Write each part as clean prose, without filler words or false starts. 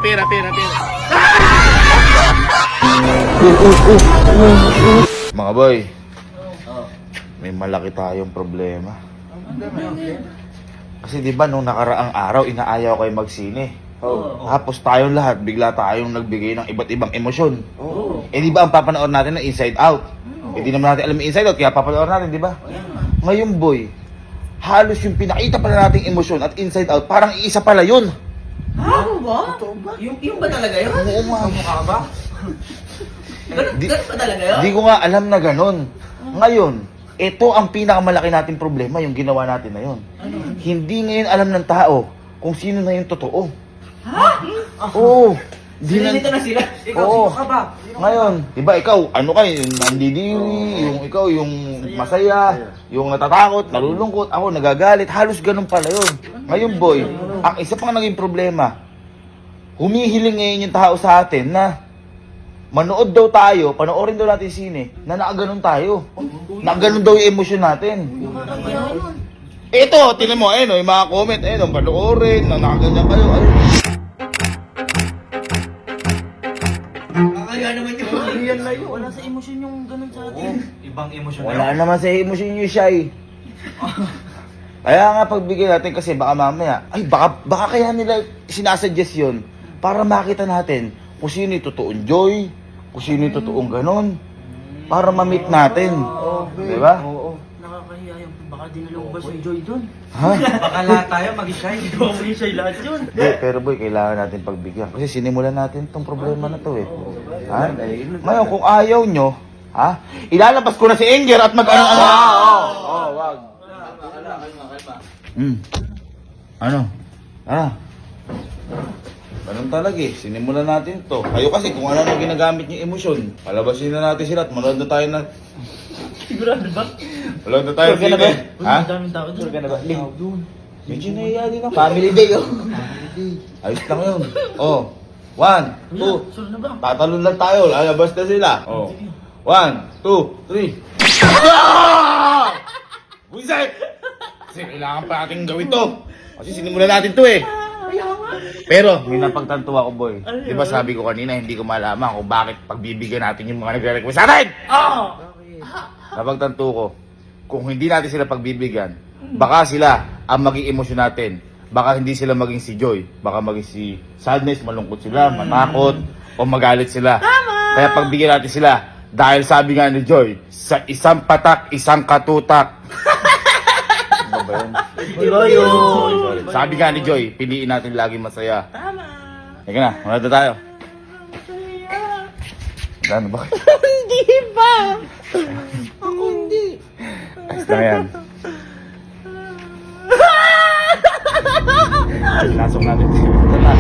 Pera. Mga boy, may malaki tayong problema. Kasi di ba nung nakaraang araw, inaayaw kayo magsine. Tapos tayong lahat, bigla tayong nagbigay ng iba't ibang emosyon. Eh di ba ang papanood natin na Inside Out? Eh di naman natin alam yung Inside Out, kaya papanood natin, di ba? Ngayon boy, halos yung pinakita pala nating emosyon at Inside Out, parang iisa pala yun. Ano ba? Yung ba talaga yun? Oo nga. Mukha ba? Ganun ba talaga yun? Di ko nga alam na ganun. Ngayon, ito ang pinakamalaki nating problema, yung ginawa natin na yun. Hindi ngayon alam ng tao kung sino na yung totoo. Ha? Oo. Sinilito na sila. Ikaw, Oo. sino ka ba? Ngayon, di ba ikaw, ano kayo, yung nandidiri, yung ikaw, yung masaya, yung natatakot, nalulungkot, ako nagagalit, halos ganun pala yun. Ngayon boy, ang isa pang naging problema, humihiling ngayon yung tao sa atin na manood daw tayo, panoorin daw natin sine, na nakaganon tayo. Nakaganon daw yung emosyon natin. Ito, tinan mo, ayun, yung mga comment, ayun, panoorin, na nakaganyan kayo, ayun. Kaya naman yung wala sa emosyon yung ganun sa atin. Ibang emosyon Wala naman sa emosyon nyo siya eh. Kaya nga pagbigay natin kasi baka mamaya, ay baka kaya nila sinasuggest yun para makita natin kung sino yung totoong joy, kung sino yung totoong ganon, para ma-meet natin. Di ba? Oo. Nakakahiya yung baka dinalubas yung Joy dun. Ha? Baka lahat tayo mag-shy. Mag-shy lahat yun. Hindi, pero boy, kailangan natin pagbigyan. Kasi sinimulan natin tong problema na to eh. Ha? Ngayon, kung ayaw nyo, ha? Ilalabas ko na si Enger at mag-ano-ano. Oo, wag. Ano? Ganun talaga eh. Sinimulan natin to. Kayo kasi kung ano na ginagamit yung emosyon, palabasin na natin sila at manood na tayo na... Sigurado ba? Manood na tayo Sure ka na ba? sila. Ha? Ang daming tao dun. Sure ka na ba? Medyo nahiya din ako. Family day oh. Ayos lang yun. Oh. 1, 2. Sure na ba? Tatalon lang tayo. Lalabas na sila. Oh. 1, 2, 3. Buisay! Kasi kailangan pa natin gawin to. Kasi sinimulan natin to eh. Pero, may napagtanto ako boy. Di ba sabi ko kanina, hindi ko malaman kung bakit pagbibigyan natin yung mga nagre-request sa atin. Napagtanto ko, kung hindi natin sila pagbibigyan, baka sila ang maging emosyon natin. Baka hindi sila maging si Joy. Baka maging si Sadness, malungkot sila, matakot, o magalit sila. Kaya pagbigyan natin sila, dahil sabi nga ni Joy, sa isang patak, isang katutak. Ano ba yun? Di ba yun? Sorry. Sabi nga ni Joy, piliin natin lagi masaya. Tama. Teka na, muna na tayo. Ano ba? Hindi ba? Ako hindi. Ayos lang yan. Pinasok natin. Ito na.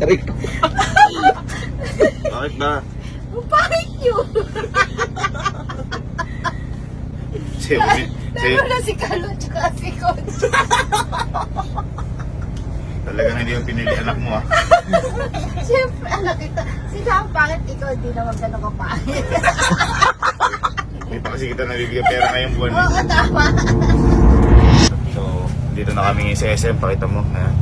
Rick. Bakit ba? Bakit yun? Lalo na si Carlo tsaka si Conch. Talagang hindi yung pinili anak mo ah. Siyempre, anak kita. Sila ang pangit, ikaw hindi naman ganun kapangit. Hindi pa kasi kita nabibigyan pera ngayong buwan. Oo, tama. So, dito na kami sa SM, pakita mo. Ayan.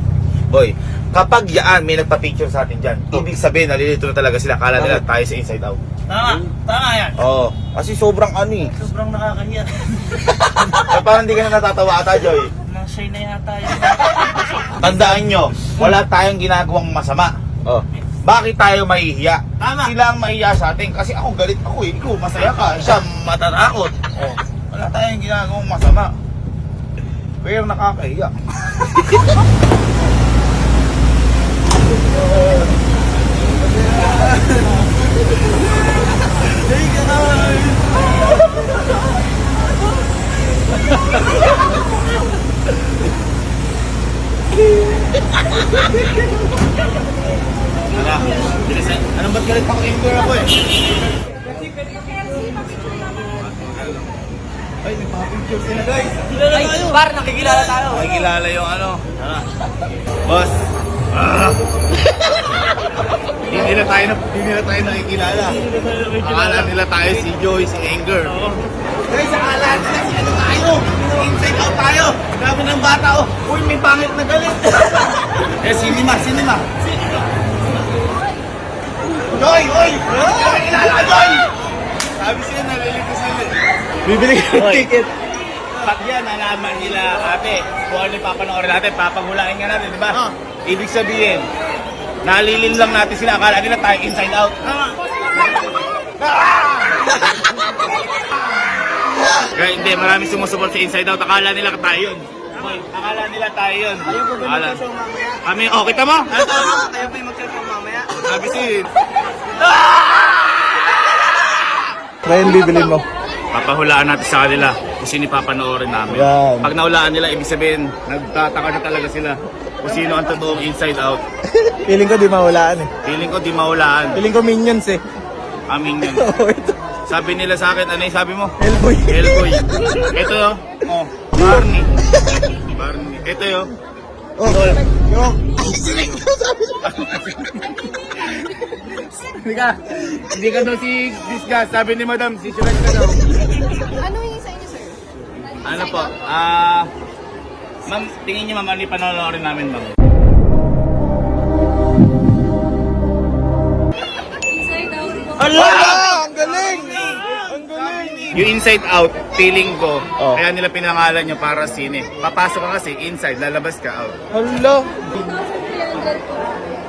Boy, kapag yaan may nagpa-picture sa atin dyan, ibig sabihin, nalilito na talaga sila. Kala nila tayo sa Inside Out. Tama yan. Oo, kasi sobrang ano eh. Sobrang nakakahiya. Eh, parang hindi ka na natatawa ata, Joy. Nashay na yata yun. Tandaan nyo, wala tayong ginagawang masama. Oh. Bakit tayo mahihiya? Tama. Sila ang mahihiya sa atin kasi ako galit ako eh. Ikaw masaya ka, siya matatakot. Oh. Wala tayong ginagawang masama. Pero nakakahiya. Anong ba't galit ako indoor ako eh? Ay, nagpapicture sila guys. Ay, par, nakikilala tayo. Nakikilala yung ano. Boss. Hindi nila tayo nakikilala. Akala nila tayo si Joy, si Anger. Guys, akala nila si ano tayo? Inside out tayo. Grabe ng bata, oh. Uy, may pangit na galit. Sinima. Joy, oy! Kilala ka, Joy! Sabi siya, nalilito sila. Bibili ka ng ticket. Pag yan, nalaman nila, ate, kung ano yung papanoorin natin, papaghulain nga natin, di ba? Ibig sabihin, nalilin lang natin sila, akala nila tayo inside out. Kaya hindi, marami sumusuport sa inside out, akala nila tayo yun. Akala nila tayo yun. Kami, oh, kita mo? Kaya pa yung mag-show mamaya. Sabi si... Ngayon bibilin mo. Papahulaan natin sa kanila kung sino papanoorin namin. Yan. Pag nahulaan nila, ibig sabihin, nagtataka na talaga sila kung sino ang totoong inside out. Feeling ko di mahulaan eh. Feeling ko di mahulaan. Feeling ko minions eh. Aming yun. Oo, ito. Sabi nila sa akin, ano yung sabi mo? Elboy. Elboy. Ito yun. Oh, Barney. Barney. Ito yun. Oh, yung. Hindi ka daw si Disgas. Sabi ni Madam, si Shrek ka daw. Ano yung sa inyo, sir? Ano po? Ma'am, tingin niyo ma'am, ano yung panonoorin namin ma'am? Ah, ang galing! Ang galing! Yung Inside Out, feeling ko, Oh. kaya nila pinangalan nyo para sine. Papasok ka kasi inside, lalabas ka out. Hello!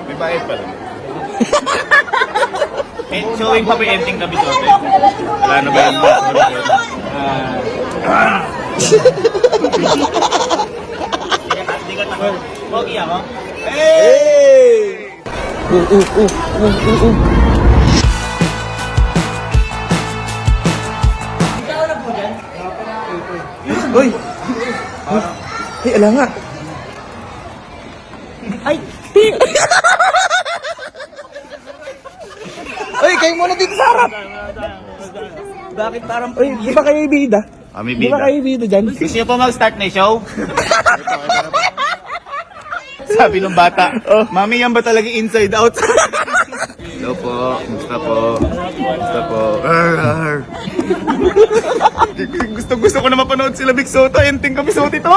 May bayad pa lang. Showing pa ba yung ending kami sote? Wala na ba yung Hindi ka takot. Pogi ako? Hey! Uy! Ay, ala nga. Ay! Uy, kayo muna dito sa harap. Bakit parang Uy, di ba kayo ibida? Kami Di ba bida. kayo ibida dyan? Gusto niyo pa mag-start na yung show? Sabi ng bata, Mami, yan ba talaga inside out? Hello po, gusto po. Gusto po. Gusto ko na mapanood sila Big Soto. Enting kami Soto ito.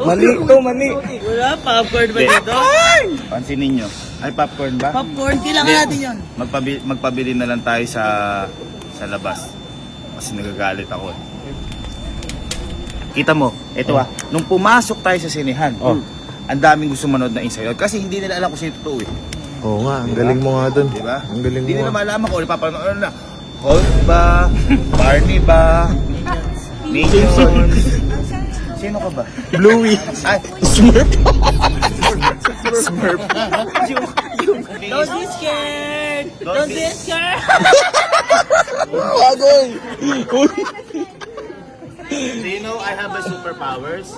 Mali to, mali. wala, popcorn ba dito? Pansinin nyo. Ay, popcorn ba? Popcorn, kailangan natin yun. Magpabili na lang tayo sa labas. Kasi nagagalit ako. Kita mo, ito nung pumasok tayo sa sinehan, ang daming gusto manood na inside out kasi hindi nila alam kung sino totoo eh. Oo nga, ang galing mo nga dun. Diba? Ang galing Hindi mo. nila malaman kung ano papanood na. Hulk ba? Barney ba? Minions? Sino ka ba? Bluey. Ay, Smurf. Don't be scared! Don't be scared! Bagoy. Uy. do you know I have a superpowers?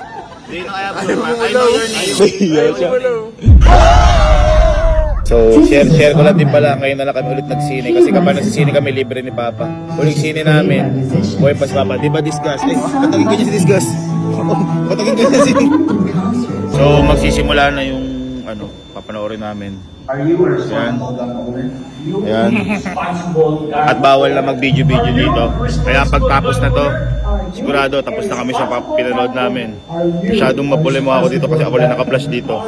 Do you know I have superpowers? I know your name. Nahiya siya. So, share ko lang din pala. Ngayon na lang kami ulit nagsine. Kasi kapag nagsisine kami, libre ni Papa. Uling sine namin, buhay pa si Papa. Di ba Disgas? Eh, patagin ko niya si Disgas. Patagin ko niya si... So, magsisimula na yung papanoorin namin. Yan. Yan. At bawal na mag-video-video dito. Kaya pagtapos na to, sigurado tapos na kami sa pinanood namin. Masyadong mapuli mo ako dito kasi ako lang naka-flash dito.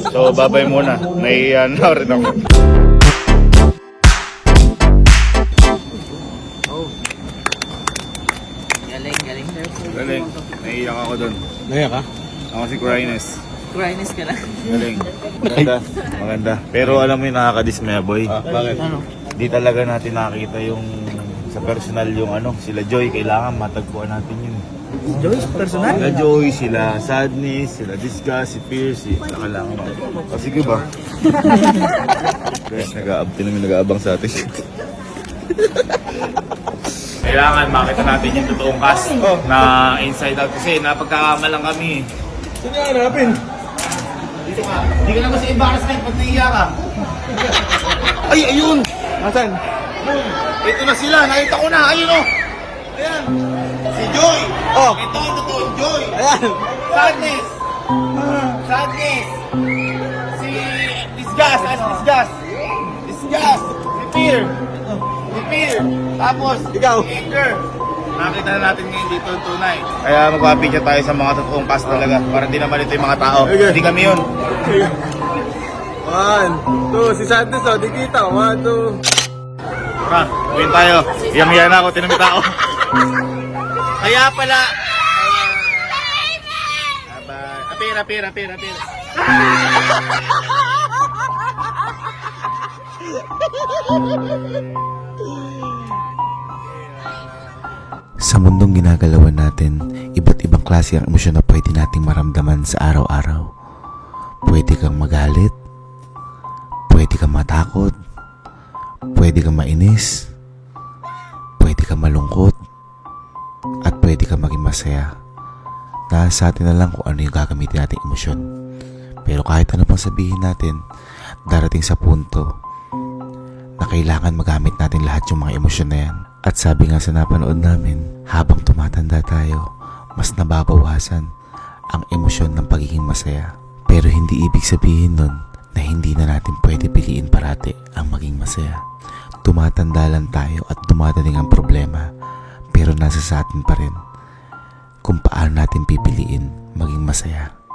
So, babay muna. Naiiyan na rin ako. Galing. Galing. Naiiyak ako dun. Naya ka? Ako si Crines. Cryness ka na. Galing. Maganda. Maganda. Pero alam mo yung nakakadismaya, boy. Bakit? Di talaga natin nakita yung sa personal yung sila Joy. Kailangan matagpuan natin yun. Joyce, personal? Sila Joy, sila Sadness, sila Disgust, si Pierce, kailangan natin. O sige ba? Guys, nag-aabang sa atin. Kailangan makita natin yung totoong cast na inside out kasi napagkakamalang kami. Sino nga hanapin? Hindi ka na kasi embarrass na pag naiiyak ka. Ay, ayun! Nasaan? Ito na sila, nakita ko na, ayun o! Ayan! Si Joy! Oh! Ito ang totoong Joy! Ayan! Sadness! Sadness! Si Disgust! Amir. Tapos, Ikaw. Anger. Nakita na natin ngayon dito ang tunay. Kaya magpapicture tayo sa mga totoong cast talaga. Para hindi naman ito yung mga tao. Okay. Hindi kami yun. 1, 2, si Santos oh, di kita. 1, 2. Tara, gawin tayo. Iyang-iya na ako, tinamit ako. Kaya pala. Apir. Sa mundong ginagalawan natin, iba't ibang klase ang emosyon na pwede nating maramdaman sa araw-araw. Pwede kang magalit, pwede kang matakot, pwede kang mainis, pwede kang malungkot, at pwede kang maging masaya. Nasa atin na lang kung ano yung gagamitin nating emosyon. Pero kahit ano pang sabihin natin, darating sa punto na kailangan magamit natin lahat yung mga emosyon na yan. At sabi nga sa napanood namin, habang tumatanda tayo, mas nababawasan ang emosyon ng pagiging masaya. Pero hindi ibig sabihin nun na hindi na natin pwede piliin parati ang maging masaya. Tumatanda lang tayo at dumadating ang problema, pero nasa sa atin pa rin kung paano natin pipiliin maging masaya.